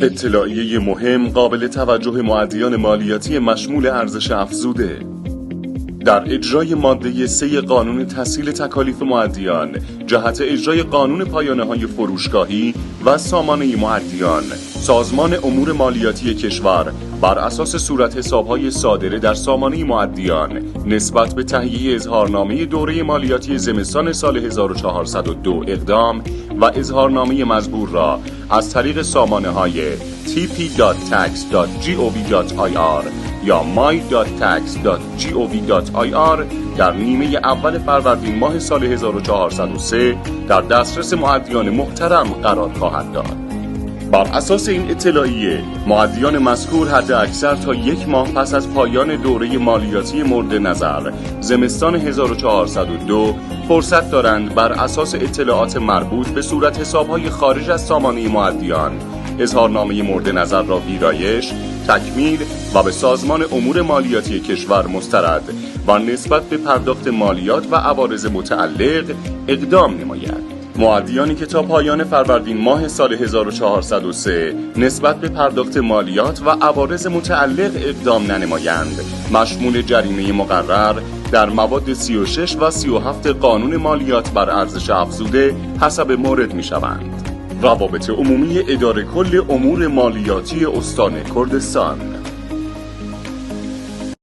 اطلاعیه مهم قابل توجه مؤدیان مالیاتی مشمول ارزش افزوده. در اجرای ماده 3 قانون تسهیل تکالیف مؤدیان جهت اجرای قانون پایانه‌های فروشگاهی و سامانه مؤدیان، سازمان امور مالیاتی کشور بر اساس صورت حساب‌های صادره در سامانه مؤدیان نسبت به تهیه اظهارنامه دوره مالیاتی زمستان سال 1402 اقدام و اظهارنامه مزبور را از طریق سامانه‌های tp.tax.gov.ir یا my.tax.gov.ir در نیمه اول فروردین ماه سال 1403 در دسترس مؤدیان محترم قرار خواهد داد. بر اساس این اطلاعیه، مؤدیان مذکور حد اکثر تا 1 ماه پس از پایان دوره مالیاتی مورد نظر زمستان 1402 فرصت دارند بر اساس اطلاعات مربوط به صورت حساب‌های خارج از سامانه مؤدیان اظهارنامه مورد نظر را ویرایش، تکمیل و به سازمان امور مالیاتی کشور مسترد و نسبت به پرداخت مالیات و عوارض متعلق اقدام نمایند. مؤدیانی که تا پایان فروردین ماه سال 1403 نسبت به پرداخت مالیات و عوارض متعلق اقدام ننمایند، مشمول جریمه مقرر در مواد 36 و 37 قانون مالیات بر ارزش افزوده حسب مورد می‌شوند. روابط عمومی اداره کل امور مالیاتی استان کردستان.